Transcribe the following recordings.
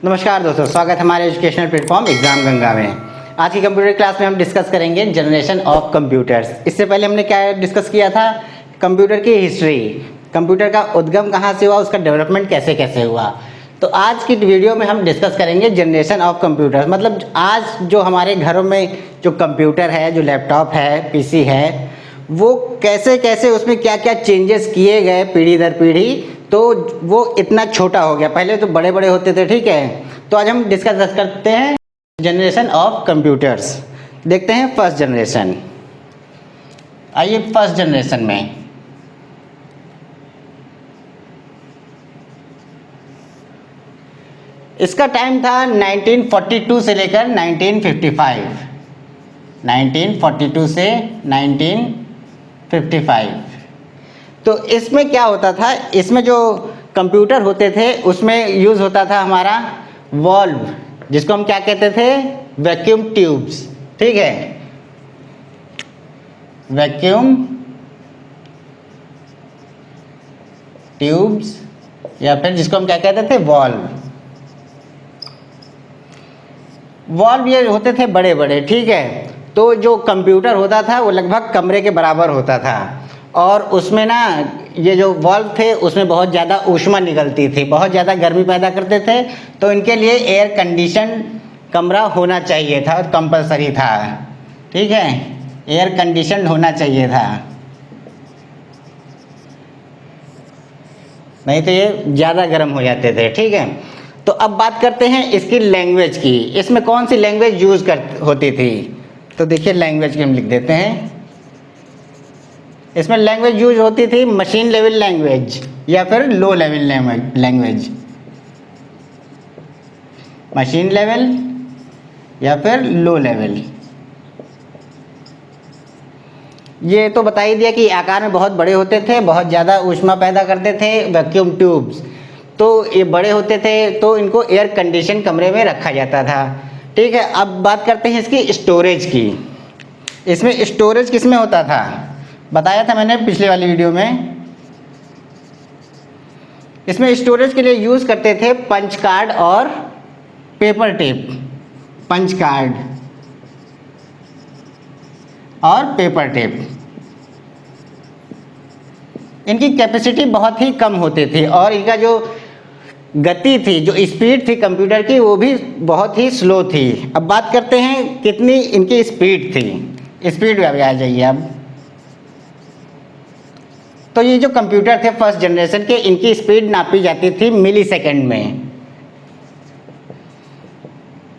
नमस्कार दोस्तों, स्वागत है हमारे एजुकेशनल प्लेटफॉर्म एग्जाम गंगा में। आज की कंप्यूटर क्लास में हम डिस्कस करेंगे जनरेशन ऑफ कंप्यूटर्स। इससे पहले हमने क्या डिस्कस किया था? कंप्यूटर की हिस्ट्री, कंप्यूटर का उद्गम कहाँ से हुआ, उसका डेवलपमेंट कैसे कैसे हुआ। तो आज की वीडियो में हम डिस्कस करेंगे जनरेशन ऑफ कंप्यूटर्स, मतलब आज जो हमारे घरों में जो कंप्यूटर है, जो लैपटॉप है, पीसी है, वो कैसे कैसे उसमें क्या क्या चेंजेस किए गए पीढ़ी दर पीढ़ी, तो वो इतना छोटा हो गया। पहले तो बड़े बड़े होते थे, ठीक है। तो आज हम डिस्कस करते हैं जनरेशन ऑफ कंप्यूटर्स। देखते हैं फर्स्ट जनरेशन। आइए फर्स्ट जनरेशन में इसका टाइम था 1942 से लेकर 1955। 1942 से 1955। तो इसमें क्या होता था, इसमें जो कंप्यूटर होते थे उसमें यूज़ होता था हमारा वॉल्व, जिसको हम क्या कहते थे? वैक्यूम ट्यूब्स, ठीक है। वैक्यूम ट्यूब्स या फिर जिसको हम क्या कहते थे? वॉल्व। वॉल्व ये होते थे बड़े बड़े, ठीक है। तो जो कंप्यूटर होता था वो लगभग कमरे के बराबर होता था, और उसमें ना ये जो वॉल्व थे उसमें बहुत ज़्यादा ऊष्मा निकलती थी, बहुत ज़्यादा गर्मी पैदा करते थे। तो इनके लिए एयर कंडीशन कमरा होना चाहिए था, कंपलसरी था, ठीक है। एयर कंडीशन होना चाहिए था, नहीं तो ये ज़्यादा गर्म हो जाते थे, ठीक है। तो अब बात करते हैं इसकी लैंग्वेज की। इसमें कौन सी लैंग्वेज यूज़ होती थी? तो देखिए लैंग्वेज की हम लिख देते हैं। इसमें लैंग्वेज यूज होती थी मशीन लेवल लैंग्वेज या फिर low level language. Machine level या फिर लो लेवल। ये तो बता ही दिया कि आकार में बहुत बड़े होते थे, बहुत ज़्यादा ऊष्मा पैदा करते थे, वैक्यूम ट्यूब्स। तो ये बड़े होते थे तो इनको एयर कंडीशन कमरे में रखा जाता था, ठीक है। अब बात करते हैं इसकी स्टोरेज की। इसमें स्टोरेज किस में होता था? बताया था मैंने पिछले वाली वीडियो में। इसमें स्टोरेज के लिए यूज़ करते थे पंच कार्ड और पेपर टेप। पंच कार्ड और पेपर टेप। इनकी कैपेसिटी बहुत ही कम होती थी और इनका जो गति थी, जो स्पीड थी कंप्यूटर की, वो भी बहुत ही स्लो थी। अब बात करते हैं कितनी इनकी स्पीड थी। स्पीड में आ जाइए अब। तो ये जो कंप्यूटर थे फर्स्ट जनरेशन के, इनकी स्पीड नापी जाती थी मिली सेकेंड में।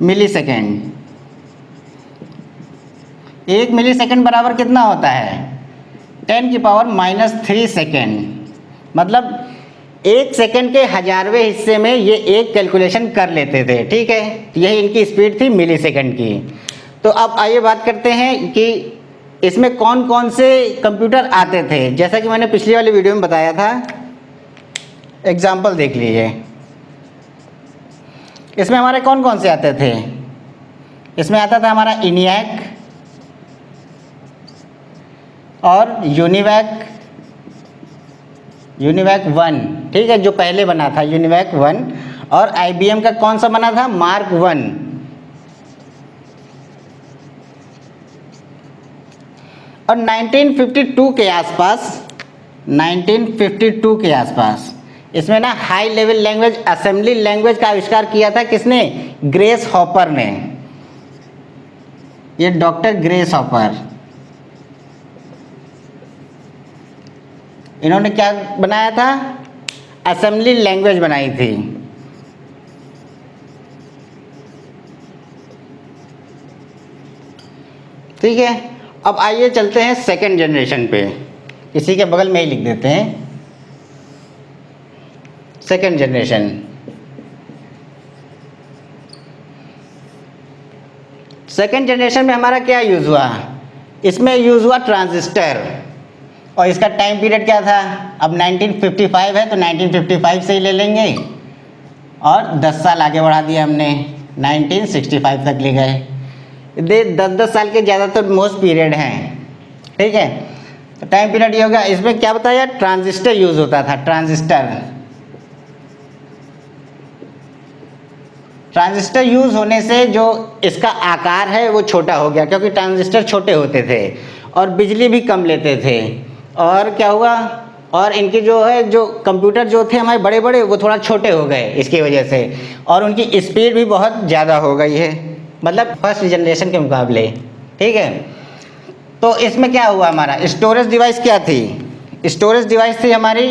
मिली सेकेंड, 1 मिली सेकेंड बराबर कितना होता है? 10⁻³ सेकेंड। मतलब 1 सेकेंड के 1000वें हिस्से में ये एक कैलकुलेशन कर लेते थे, ठीक है। यही इनकी स्पीड थी मिली सेकेंड की। तो अब आइए बात करते हैं कि इसमें कौन कौन से कंप्यूटर आते थे। जैसा कि मैंने पिछली वाली वीडियो में बताया था, एग्जाम्पल देख लीजिए। इसमें हमारे कौन कौन से आते थे? इसमें आता था हमारा ENIAC और यूनिवैक 1, ठीक है, जो पहले बना था यूनिवैक 1। और IBM का कौन सा बना था? मार्क 1। और 1952 के आसपास इसमें ना high level language, assembly language का आविष्कार किया था। किसने? ग्रेस हॉपर ने। ये डॉक्टर ग्रेस हॉपर, इन्होंने क्या बनाया था? असेंबली लैंग्वेज बनाई थी। ठीक है। अब आइए चलते हैं सेकंड जनरेशन पे। इसी के बगल में ही लिख देते हैं सेकंड जनरेशन। सेकंड जनरेशन में हमारा क्या यूज़ हुआ? इसमें यूज़ हुआ ट्रांजिस्टर। और इसका टाइम पीरियड क्या था? अब 1955 है तो 1955 से ही ले लेंगे, और 10 साल आगे बढ़ा दिया हमने, 1965 तक ले गए। 10-10 साल के ज़्यादातर मोस्ट पीरियड हैं, ठीक है। तो टाइम पीरियड ये होगा। इसमें क्या बताया? ट्रांजिस्टर यूज़ होता था, ट्रांजिस्टर। ट्रांजिस्टर यूज़ होने से जो इसका आकार है वो छोटा हो गया, क्योंकि ट्रांजिस्टर छोटे होते थे और बिजली भी कम लेते थे। और क्या हुआ, और इनके जो है जो कंप्यूटर जो थे हमारे बड़े बड़े, वो थोड़ा छोटे हो गए इसकी वजह से, और उनकी स्पीड भी बहुत ज़्यादा हो गई है, मतलब फर्स्ट जनरेशन के मुकाबले। ठीक है, तो इसमें क्या हुआ, हमारा स्टोरेज डिवाइस क्या थी? स्टोरेज डिवाइस थी हमारी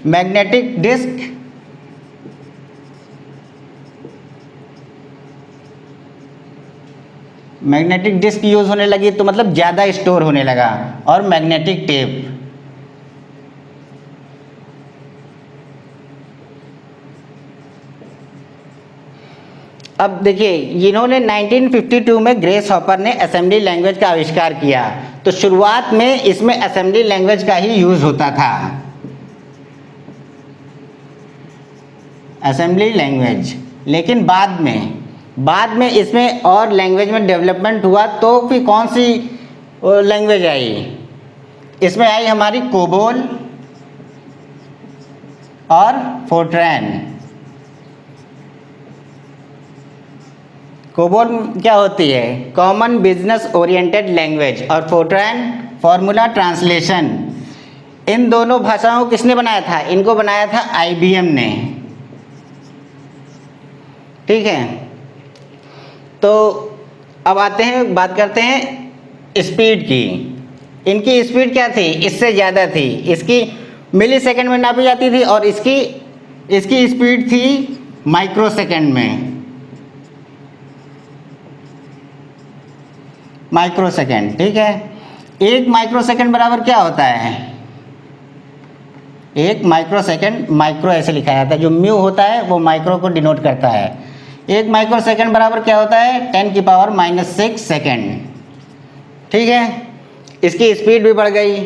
magnetic disk, magnetic disk use होने लगी तो मतलब ज़्यादा स्टोर होने लगा, और मैग्नेटिक टेप। अब देखिए, इन्होंने 1952 में ग्रेस हॉपर ने असेंबली लैंग्वेज का आविष्कार किया। तो शुरुआत में इसमें असेंबली लैंग्वेज का ही यूज़ होता था, असेंबली लैंग्वेज। लेकिन बाद में इसमें और लैंग्वेज में डेवलपमेंट हुआ, तो फिर कौन सी लैंग्वेज आई? इसमें आई हमारी कोबोल और फोर्ट्रैन। कोबोल क्या होती है? कॉमन बिजनेस ओरिएंटेड लैंग्वेज, और फोर्ट्रैन फॉर्मूला ट्रांसलेशन। इन दोनों भाषाओं को किसने बनाया था? इनको बनाया था IBM ने। ठीक है, तो अब आते हैं, बात करते हैं स्पीड की। इनकी स्पीड क्या थी? इससे ज़्यादा थी। इसकी मिली सेकेंड में नापी जाती थी, और इसकी स्पीड थी माइक्रो सेकेंड में, माइक्रो सेकेंड। ठीक है, एक माइक्रो सेकेंड बराबर क्या होता है? एक माइक्रो सेकेंड, माइक्रो ऐसे लिखा जाता है, जो म्यू होता है वो माइक्रो को डिनोट करता है। एक माइक्रो सेकेंड बराबर क्या होता है? 10⁻⁻6 सेकेंड। ठीक है, इसकी स्पीड भी बढ़ गई,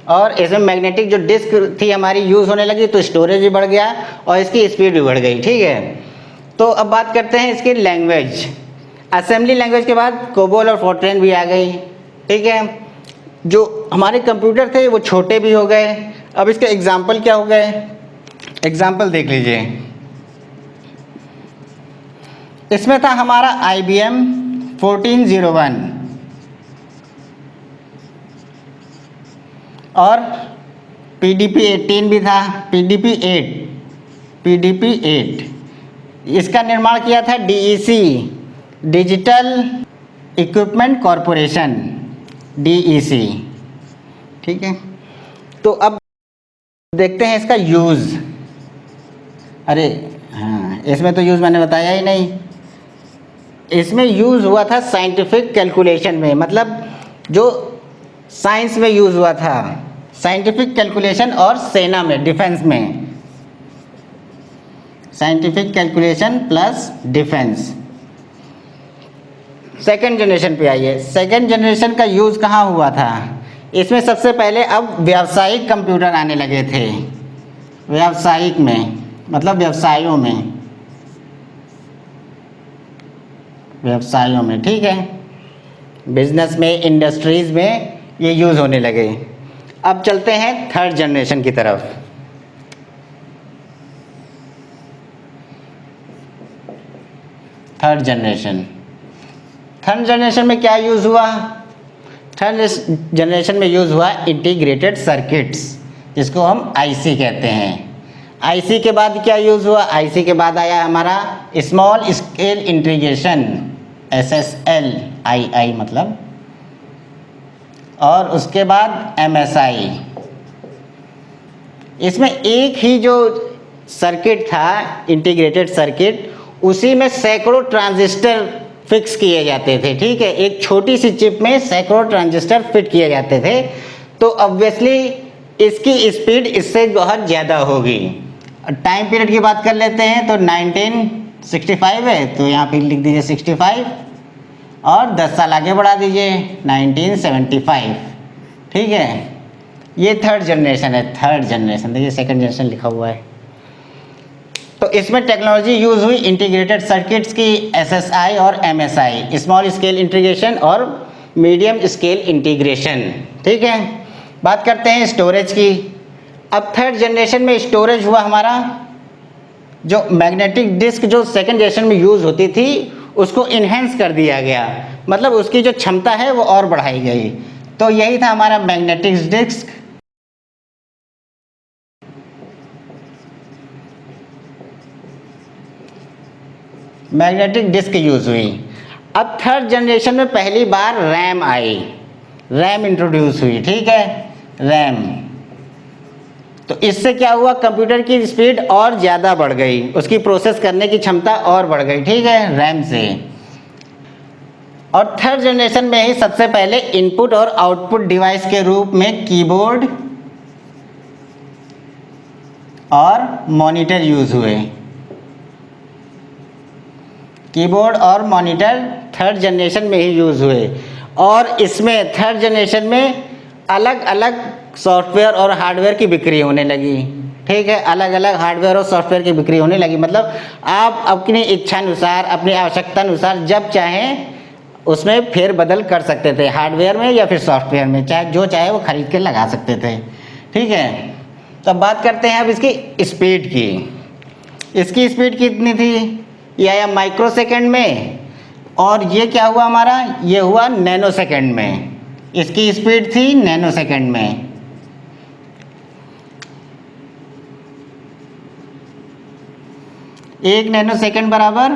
और इसमें मैग्नेटिक जो डिस्क थी हमारी यूज़ होने लगी, तो स्टोरेज भी बढ़ गया और इसकी स्पीड भी बढ़ गई। ठीक है, तो अब बात करते हैं इसकी लैंग्वेज। असेंबली लैंग्वेज के बाद कोबोल और फोर्ट्रैन भी आ गई। ठीक है, जो हमारे कंप्यूटर थे वो छोटे भी हो गए। अब इसके एग्जाम्पल क्या हो गए? एग्जाम्पल देख लीजिए। इसमें था हमारा IBM 1401, और PDP-18 भी था, PDP-8। इसका निर्माण किया था DEC, digital equipment corporation, DEC। ठीक है, तो अब देखते हैं इसका यूज़। अरे हाँ, इसमें तो यूज़ मैंने बताया ही नहीं। इसमें यूज़ हुआ था साइंटिफिक कैलकुलेशन में, मतलब जो साइंस में यूज़ हुआ था, साइंटिफिक कैलकुलेशन, और सेना में, डिफेंस में। Scientific calculation plus defence. Second generation पे आइए। सेकेंड जनरेशन का यूज़ कहाँ हुआ था? इसमें सबसे पहले अब व्यावसायिक कंप्यूटर आने लगे थे। व्यावसायिक में मतलब व्यवसायों में, व्यवसायों में। ठीक है, बिजनेस में, इंडस्ट्रीज़ में ये यूज़ होने लगे। अब चलते हैं थर्ड जनरेशन की तरफ। थर्ड जनरेशन में क्या यूज़ हुआ? थर्ड जनरेशन में यूज़ हुआ इंटीग्रेटेड सर्किट्स, जिसको हम IC कहते हैं। IC के बाद क्या यूज़ हुआ? IC के बाद आया हमारा small scale integration, SSL, II मतलब, और उसके बाद MSI। इसमें एक ही जो सर्किट था, इंटीग्रेटेड सर्किट, उसी में सैकड़ों ट्रांजिस्टर फिक्स किए जाते थे। ठीक है, एक छोटी सी चिप में सैकड़ों ट्रांजिस्टर फिट किए जाते थे, तो ऑब्वियसली इसकी स्पीड इससे बहुत ज़्यादा होगी। टाइम पीरियड की बात कर लेते हैं, तो 1965 है, तो यहाँ पे लिख दीजिए 65, और 10 साल आगे बढ़ा दीजिए 1975। ठीक है, ये थर्ड जनरेशन है। थर्ड जनरेशन, देखिए सेकंड जनरेशन लिखा हुआ है। तो इसमें टेक्नोलॉजी यूज़ हुई इंटीग्रेटेड सर्किट्स की, SSI और MSI, स्मॉल स्केल इंटीग्रेशन और मीडियम स्केल इंटीग्रेशन। ठीक है, बात करते हैं स्टोरेज की। अब थर्ड जनरेशन में स्टोरेज हुआ हमारा जो मैग्नेटिक डिस्क जो सेकंड जनरेशन में यूज़ होती थी उसको इन्हेंस कर दिया गया, मतलब उसकी जो क्षमता है वो और बढ़ाई गई। तो यही था हमारा magnetic disk. Magnetic disk use हुई। अब थर्ड जनरेशन में पहली बार रैम आई, रैम इंट्रोड्यूस हुई, ठीक है, रैम। तो इससे क्या हुआ, कंप्यूटर की स्पीड और ज़्यादा बढ़ गई, उसकी प्रोसेस करने की क्षमता और बढ़ गई, ठीक है, रैम से। और थर्ड जनरेशन में ही सबसे पहले इनपुट और आउटपुट डिवाइस के रूप में कीबोर्ड और मॉनिटर यूज़ हुए। कीबोर्ड और मॉनिटर थर्ड जनरेशन में ही यूज़ हुए। और इसमें थर्ड जनरेशन में अलग अलग सॉफ्टवेयर और हार्डवेयर की बिक्री होने लगी, ठीक है, अलग अलग हार्डवेयर और सॉफ्टवेयर की बिक्री होने लगी। मतलब आप अपनी इच्छानुसार, अपनी आवश्यकता अनुसार जब चाहें उसमें फेरबदल कर सकते थे, हार्डवेयर में या फिर सॉफ्टवेयर में, चाहे जो चाहे वो खरीद के लगा सकते थे, ठीक है। तो अब बात करते हैं अब इसकी स्पीड की। इसकी स्पीड कितनी थी, ये आया माइक्रो सेकेंड में, और ये क्या हुआ हमारा, ये हुआ नैनो सेकेंड में। इसकी स्पीड थी नैनो सेकेंड में। एक नैनो सेकेंड बराबर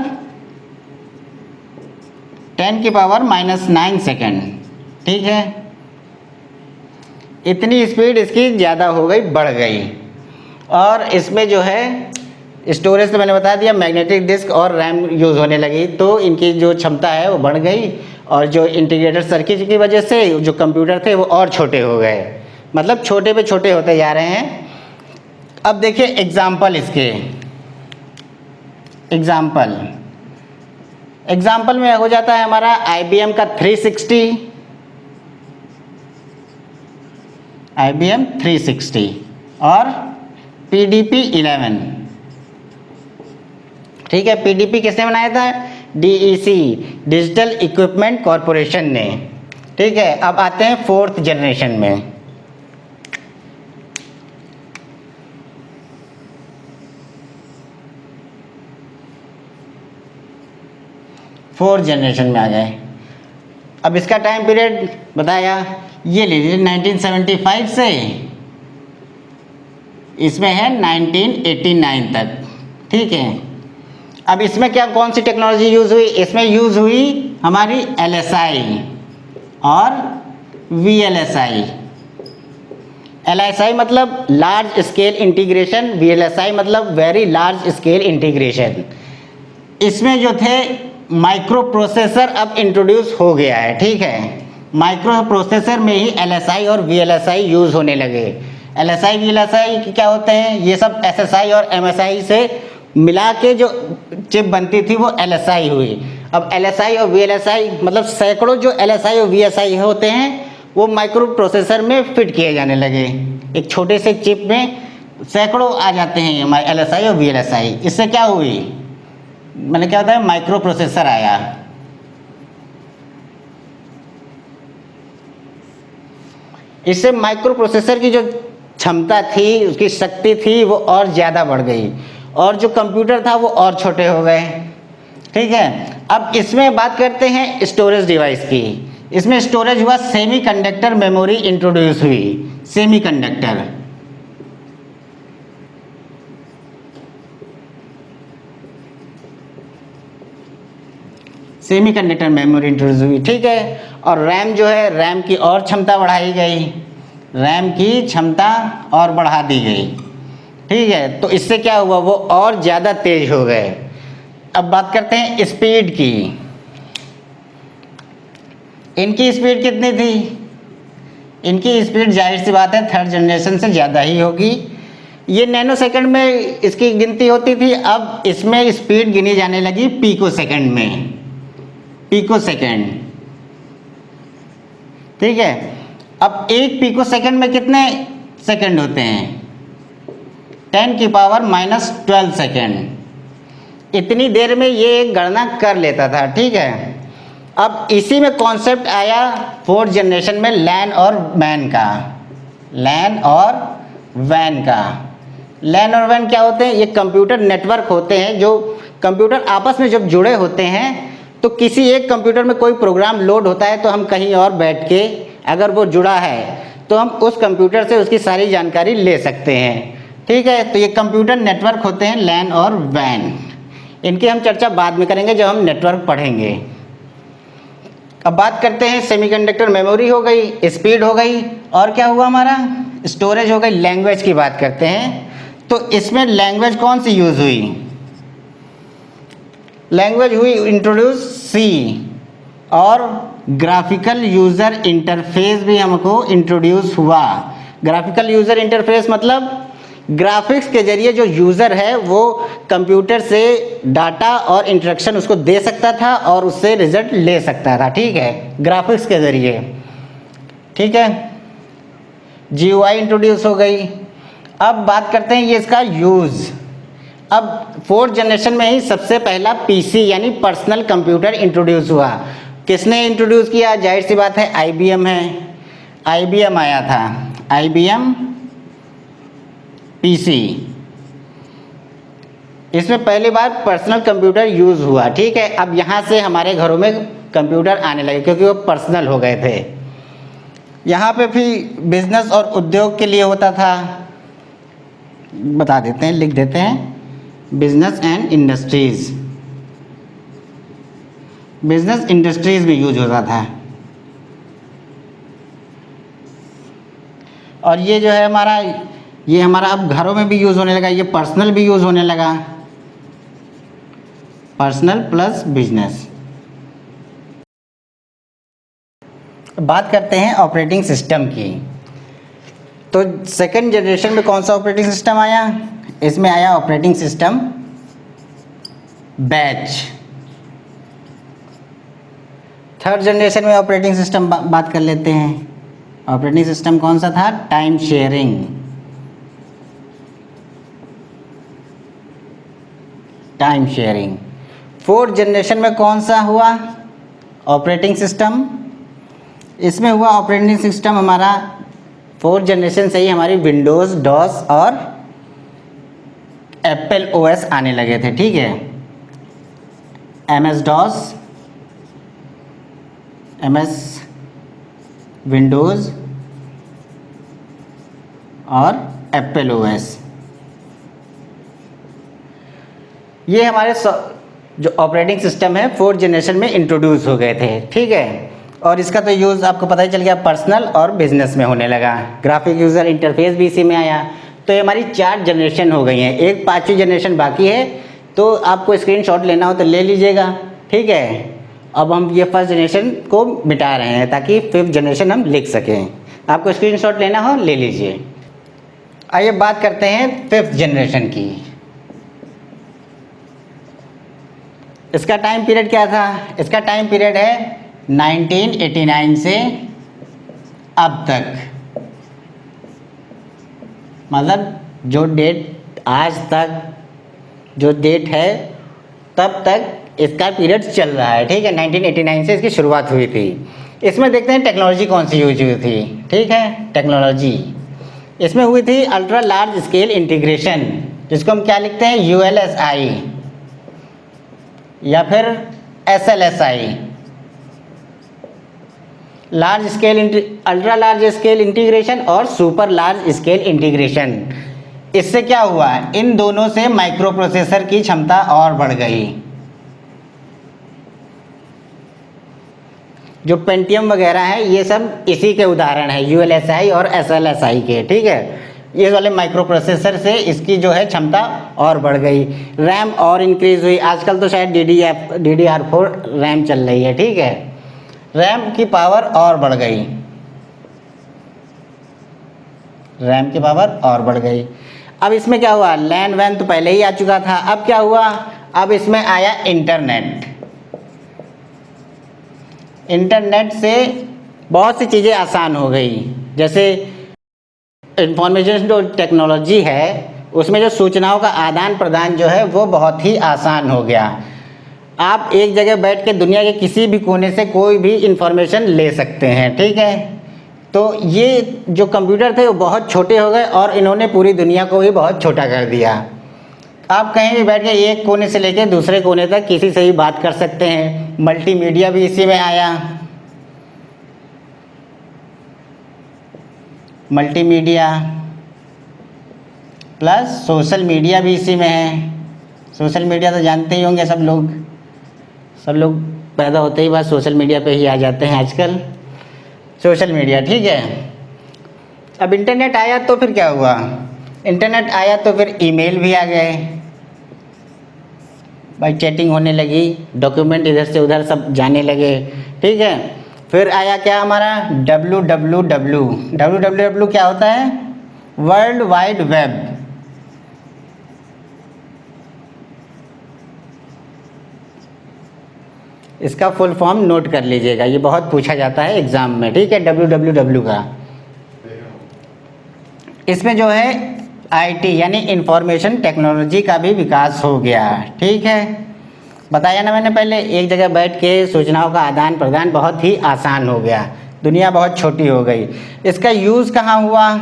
10⁻⁹ सेकेंड, ठीक है। इतनी स्पीड इसकी ज़्यादा हो गई, बढ़ गई। और इसमें जो है स्टोरेज तो मैंने बता दिया, मैग्नेटिक डिस्क और रैम यूज़ होने लगी, तो इनकी जो क्षमता है वो बढ़ गई। और जो इंटीग्रेटेड सर्किट की वजह से जो कंप्यूटर थे वो और छोटे हो गए, मतलब छोटे पे छोटे होते जा रहे हैं। अब देखिए एग्जाम्पल इसके, एग्जाम्पल में हो जाता है हमारा IBM का 360 और PDP-11, ठीक है। PDP किसने बनाया था, DEC, डिजिटल इक्विपमेंट कॉरपोरेशन ने, ठीक है। अब आते हैं फोर्थ जनरेशन में। फोर्थ जनरेशन में आ गए। अब इसका टाइम पीरियड बताया, ये ले लीजिए 1975 से इसमें है 1989 तक, ठीक है। अब इसमें क्या, कौन सी टेक्नोलॉजी यूज़ हुई, इसमें यूज़ हुई हमारी LSI और VLSI। LSI मतलब लार्ज स्केल इंटीग्रेशन, VLSI मतलब वेरी लार्ज स्केल इंटीग्रेशन। इसमें जो थे माइक्रो प्रोसेसर अब इंट्रोड्यूस हो गया है, ठीक है। माइक्रो प्रोसेसर में ही LSI और VLSI यूज़ होने लगे। LSI VLSI क्या होते हैं, ये सब SSI और MSI से मिला के जो चिप बनती थी वो LSI हुई। अब LSI और VLSI मतलब सैकड़ों जो LSI और VLSI होते हैं वो माइक्रो प्रोसेसर में फिट किए जाने लगे। एक छोटे से चिप में सैकड़ों आ जाते हैं हमारे LSI और VLSI। इससे क्या हुई, मैंने क्या होता है, माइक्रो प्रोसेसर आया। इससे माइक्रो प्रोसेसर की जो क्षमता थी, उसकी शक्ति थी, वो और ज़्यादा बढ़ गई, और जो कंप्यूटर था वो और छोटे हो गए, ठीक है। अब इसमें बात करते हैं स्टोरेज डिवाइस की। इसमें स्टोरेज हुआ, सेमीकंडक्टर मेमोरी इंट्रोड्यूस हुई। सेमीकंडक्टर, सेमीकंडक्टर मेमोरी इंट्रोड्यूस हुई, ठीक है। और रैम जो है, रैम की और क्षमता बढ़ाई गई, रैम की क्षमता और बढ़ा दी गई, ठीक है। तो इससे क्या हुआ, वो और ज़्यादा तेज हो गए। अब बात करते हैं स्पीड की। इनकी स्पीड कितनी थी, इनकी स्पीड जाहिर सी बात है थर्ड जनरेशन से ज़्यादा ही होगी। ये नैनो सेकंड में इसकी गिनती होती थी, अब इसमें स्पीड गिनी जाने लगी पीको सेकंड में, पीको सेकंड, ठीक है। अब एक पिको सेकंड में कितने सेकंड होते हैं, 10⁻⁻12 सेकंड। इतनी देर में ये गणना कर लेता था, ठीक है। अब इसी में कॉन्सेप्ट आया फोर्थ जनरेशन में लैन और वैन का, लैन और वैन का। लैन और वैन क्या होते हैं? ये कंप्यूटर नेटवर्क होते हैं जो कंप्यूटर आपस में जब जुड़े होते हैं तो किसी एक कंप्यूटर में कोई प्रोग्राम लोड होता है तो हम कहीं और बैठ के अगर वो जुड़ा है तो हम उस कंप्यूटर से उसकी सारी जानकारी ले सकते हैं। ठीक है, तो ये कंप्यूटर नेटवर्क होते हैं लैन और वैन। इनकी हम चर्चा बाद में करेंगे जब हम नेटवर्क पढ़ेंगे। अब बात करते हैं सेमीकंडक्टर मेमोरी हो गई, स्पीड हो गई, और क्या हुआ हमारा? स्टोरेज हो गई। लैंग्वेज की बात करते हैं तो इसमें लैंग्वेज कौन सी यूज़ हुई? लैंग्वेज हुई इंट्रोड्यूस सी, और ग्राफिकल यूज़र इंटरफेस भी हमको इंट्रोड्यूस हुआ। ग्राफिकल यूज़र इंटरफेस मतलब ग्राफिक्स के जरिए जो यूज़र है वो कंप्यूटर से डाटा और इंस्ट्रक्शन उसको दे सकता था और उससे रिजल्ट ले सकता था। ठीक है, ग्राफिक्स के ज़रिए। ठीक है, GUI इंट्रोड्यूस हो गई। अब बात करते हैं ये इसका यूज़। अब 4th जनरेशन में ही सबसे पहला PC यानी पर्सनल कंप्यूटर इंट्रोड्यूस हुआ। किसने इंट्रोड्यूस किया? जाहिर सी बात है IBM है। IBM आया था, IBM PC। इसमें पहली बार पर्सनल कंप्यूटर यूज़ हुआ। ठीक है, अब यहाँ से हमारे घरों में कंप्यूटर आने लगे क्योंकि वो पर्सनल हो गए थे। यहाँ पे भी बिजनेस और उद्योग के लिए होता था, बता देते हैं, लिख देते हैं, business and industries. Business industries में यूज होता था। और ये जो है हमारा, ये हमारा अब घरों में भी यूज़ होने लगा, ये पर्सनल भी यूज़ होने लगा, पर्सनल प्लस बिजनेस। बात करते हैं ऑपरेटिंग सिस्टम की। तो 2nd जनरेशन में कौन सा ऑपरेटिंग सिस्टम आया? इसमें आया operating system batch. 3rd generation में ऑपरेटिंग सिस्टम बात कर लेते हैं। ऑपरेटिंग सिस्टम कौन सा था? Time sharing. Time sharing. 4th generation में कौन सा हुआ ऑपरेटिंग सिस्टम? इसमें हुआ ऑपरेटिंग सिस्टम हमारा 4th जनरेशन से ही हमारी विंडोज़, डॉस और एप्पल OS आने लगे थे। ठीक है, MS DOS, MS विंडोज़ और एप्पल OS। ये हमारे जो ऑपरेटिंग सिस्टम है 4th जनरेशन में इंट्रोड्यूस हो गए थे। ठीक है, और इसका तो यूज़ आपको पता ही चल गया, पर्सनल और बिजनेस में होने लगा। ग्राफिक यूज़र इंटरफेस भी इसी में आया। तो ये हमारी 4 जनरेशन हो गई हैं, एक 5वीं जनरेशन बाकी है। तो आपको स्क्रीनशॉट लेना हो तो ले लीजिएगा। ठीक है, अब हम ये 1st जनरेशन को मिटा रहे हैं ताकि 5th जनरेशन हम लिख सकें। आपको स्क्रीनशॉट लेना हो ले लीजिए। आइए बात करते हैं 5th जनरेशन की। इसका टाइम पीरियड क्या था? इसका टाइम पीरियड है 1989 से अब तक। मतलब जो डेट आज तक जो डेट है तब तक इसका पीरियड चल रहा है। ठीक है, 1989 से इसकी शुरुआत हुई थी। इसमें देखते हैं टेक्नोलॉजी कौन सी यूज हुई थी। ठीक है, टेक्नोलॉजी इसमें हुई थी अल्ट्रा लार्ज स्केल इंटीग्रेशन, जिसको हम क्या लिखते हैं? ULSI या फिर SLSI। Large scale ultra large scale integration और सुपर लार्ज स्केल इंटीग्रेशन। इससे क्या हुआ? इन दोनों से माइक्रो प्रोसेसर की क्षमता और बढ़ गई। जो पेंटियम वगैरह है ये सब इसी के उदाहरण है, ULSI और SLSI के। ठीक है, ये वाले माइक्रो प्रोसेसर से इसकी जो है क्षमता और बढ़ गई। रैम और इंक्रीज़ हुई। आजकल तो शायद DDR4 रैम चल रही है। ठीक है, रैम की पावर और बढ़ गई। रैम की पावर और बढ़ गई। अब इसमें क्या हुआ? लैन वैन तो पहले ही आ चुका था। अब क्या हुआ? अब इसमें आया इंटरनेट। इंटरनेट से बहुत सी चीज़ें आसान हो गई। जैसे इंफॉर्मेशन जो टेक्नोलॉजी है उसमें जो सूचनाओं का आदान प्रदान जो है वो बहुत ही आसान हो गया। आप एक जगह बैठ के दुनिया के किसी भी कोने से कोई भी इंफॉर्मेशन ले सकते हैं। ठीक है, तो ये जो कंप्यूटर थे वो बहुत छोटे हो गए और इन्होंने पूरी दुनिया को भी बहुत छोटा कर दिया। आप कहीं भी बैठ के एक कोने से लेकर दूसरे कोने तक किसी से भी बात कर सकते हैं। मल्टीमीडिया भी इसी में आया, मल्टीमीडिया प्लस सोशल मीडिया भी इसी में है। सोशल मीडिया तो जानते ही होंगे सब लोग पैदा होते ही बस सोशल मीडिया पे ही आ जाते हैं आजकल। सोशल मीडिया, ठीक है। अब इंटरनेट आया तो फिर क्या हुआ? इंटरनेट आया तो फिर ईमेल भी आ गए भाई, चैटिंग होने लगी, डॉक्यूमेंट इधर से उधर सब जाने लगे, ठीक है। फिर आया क्या हमारा www क्या होता है? World wide web. इसका फुल फॉर्म नोट कर लीजिएगा, ये बहुत पूछा जाता है एग्ज़ाम में, ठीक है। www का इसमें जो है आईटी यानी इंफॉर्मेशन टेक्नोलॉजी का भी विकास हो गया, ठीक है। बताया ना मैंने पहले, एक जगह बैठ के सूचनाओं का आदान प्रदान बहुत ही आसान हो गया, दुनिया बहुत छोटी हो गई। इसका यूज़ कहाँ हुआ?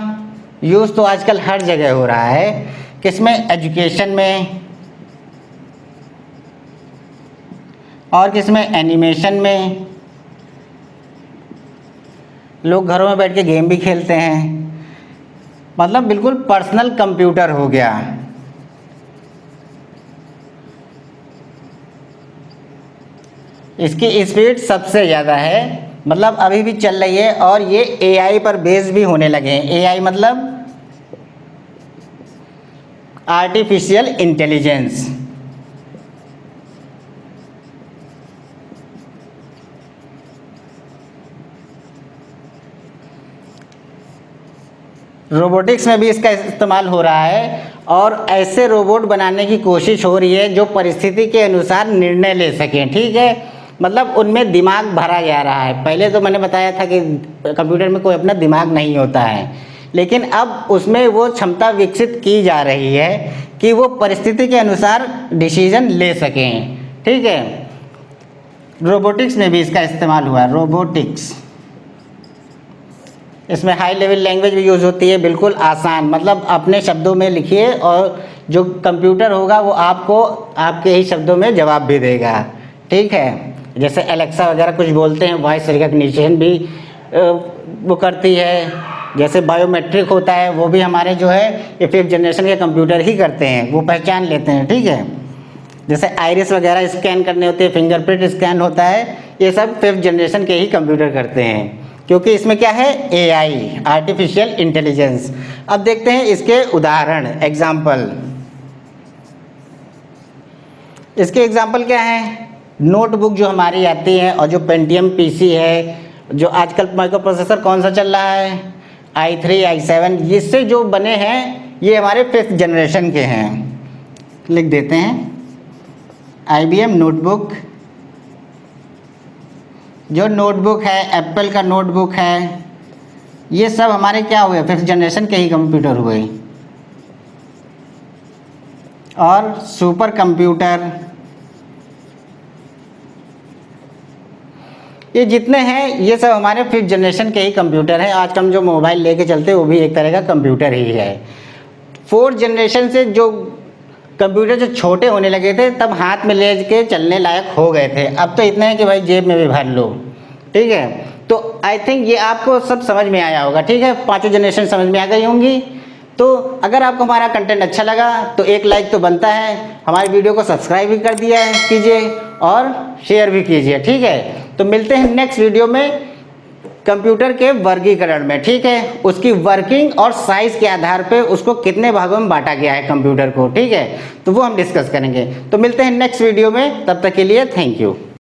यूज़ तो आजकल हर जगह हो रहा है। किसमें? एजुकेशन में, और किसमें? एनिमेशन में। लोग घरों में बैठ के गेम भी खेलते हैं, मतलब बिल्कुल पर्सनल कंप्यूटर हो गया। इसकी स्पीड सबसे ज़्यादा है, मतलब अभी भी चल रही है, और ये एआई पर बेस भी होने लगे हैं। एआई मतलब आर्टिफिशियल इंटेलिजेंस। रोबोटिक्स में भी इसका इस्तेमाल हो रहा है, और ऐसे रोबोट बनाने की कोशिश हो रही है जो परिस्थिति के अनुसार निर्णय ले सकें, ठीक है। मतलब उनमें दिमाग भरा जा रहा है। पहले तो मैंने बताया था कि कंप्यूटर में कोई अपना दिमाग नहीं होता है, लेकिन अब उसमें वो क्षमता विकसित की जा रही है कि वो परिस्थिति के अनुसार डिसीजन ले सकें, ठीक है। रोबोटिक्स में भी इसका इस्तेमाल हुआ है, रोबोटिक्स। इसमें हाई लेवल लैंग्वेज भी यूज़ होती है, बिल्कुल आसान, मतलब अपने शब्दों में लिखिए और जो कंप्यूटर होगा वो आपको आपके ही शब्दों में जवाब भी देगा, ठीक है। जैसे एलेक्सा वगैरह कुछ बोलते हैं, वॉइस रिकग्निशन भी वो करती है। जैसे बायोमेट्रिक होता है, वो भी हमारे जो है ये 5th जनरेशन के कंप्यूटर ही करते हैं, वो पहचान लेते हैं, ठीक है। जैसे आइरिस वगैरह स्कैन करने होते हैं, फिंगरप्रिंट स्कैन होता है, ये सब 5th जनरेशन के ही कंप्यूटर करते हैं, क्योंकि इसमें क्या है? AI, artificial intelligence. अब देखते हैं इसके उदाहरण, एग्जाम्पल। इसके एग्जाम्पल क्या है? नोटबुक जो हमारी आती है, और जो पेंटियम पीसी है, जो आजकल माइक्रो प्रोसेसर कौन सा चल रहा है? i3, i7, इससे जो बने हैं ये हमारे 5th जनरेशन के हैं। लिख देते हैं IBM नोटबुक। जो नोटबुक है, एप्पल का नोटबुक है, ये सब हमारे क्या हुए? 5th जनरेशन के ही कंप्यूटर हुए। और सुपर कंप्यूटर, ये जितने हैं ये सब हमारे 5th जनरेशन के ही कंप्यूटर हैं। आज हम जो मोबाइल लेके चलते हैं वो भी एक तरह का कंप्यूटर ही है। 4th जनरेशन से जो कंप्यूटर जो छोटे होने लगे थे तब हाथ में ले के चलने लायक हो गए थे, अब तो इतने हैं कि भाई जेब में भी भर लो, ठीक है। तो आई थिंक ये आपको सब समझ में आया होगा, ठीक है। 5वीं जनरेशन समझ में आ गई होंगी। तो अगर आपको हमारा कंटेंट अच्छा लगा तो एक लाइक तो बनता है, हमारी वीडियो को सब्सक्राइब भी कर दिया कीजिए और शेयर भी कीजिए, ठीक है। तो मिलते हैं नेक्स्ट वीडियो में कंप्यूटर के वर्गीकरण में, ठीक है। उसकी वर्किंग और साइज़ के आधार पे उसको कितने भागों में बांटा गया है कंप्यूटर को, ठीक है। तो वो हम डिस्कस करेंगे। तो मिलते हैं नेक्स्ट वीडियो में, तब तक के लिए थैंक यू।